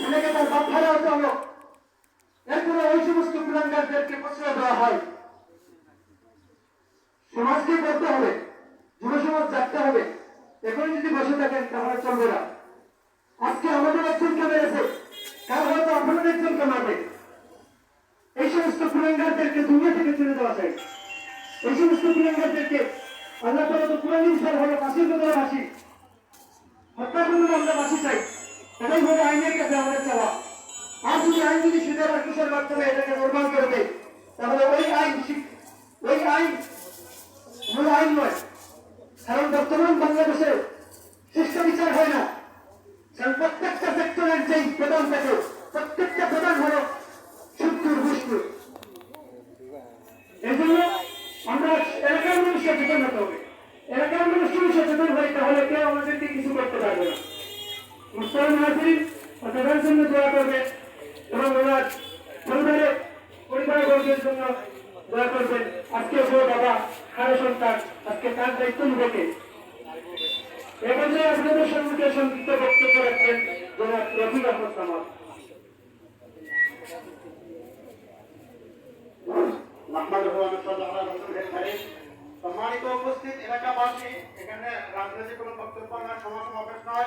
অনেকে তার বাপ ভাড়াও চলো, এরপরে ওই সমস্ত কুলাঙ্গারদেরকে প্রশ্রয় দেওয়া হয়। সমাজকে করতে হবে, যুব সমাজ জাগতে হবে। এখন যদি বসে থাকেন তাহলে চলবে না। আজকে আমাদের একজনকে মেরেছে, কাল হয়তো আপনাদের একজনকে মারবে। এই সমস্ত কুলাঙ্গারদেরকে দুনিয়া থেকে চলে দেওয়া চাই। এই সমস্ত কুলাঙ্গারদেরকে আল্লাহ তাআলা তো কুরআনে ইরশাদ হলো ফাঁসির বদলে ফাঁসি, হত্যার বদলে আমরা ফাঁসি চাই। এটাই হলো আইনের কাছে আমাদের চাওয়া। আর যদি আইন যদি সুদের আর কিসের মাধ্যমে এটাকে নর্মাল করবে, তাহলে ওই আইন মূল আইন নয়। কারণ বর্তমান বাংলাদেশে শিক্ষা বিচার হয় না। কারণ প্রত্যেকটা সেক্টরের যেই প্রধান থাকে, প্রত্যেকটা প্রধান হলো সুদখোর ঘুষখোর। এই জন্য আমরা এলাকার মানুষকে সচেতন হতে হবে। এলাকার মানুষ যদি সচেতন হয় তাহলে কেউ আমাদেরকে কিছু করতে পারবে না। মুসলমান হাজির তাদের জন্য দোয়া করবে এবং ওনার পরিবারবর্গের জন্য দোয়া করবেন। আজকে বড় বাবা খারাপ সন্তান আজকে তার দায়িত্ব নিবে। এখানে আপনাদের সম্মুখে সংক্ষিপ্ত বক্তব্য রাখবেন জনাব রফিক আহমদ কামাল। সম্মানিত উপস্থিত এলাকাবাসী, এখানে রাজনৈতিক কোনো বক্তব্য না, সভা সমাবেশ নয়।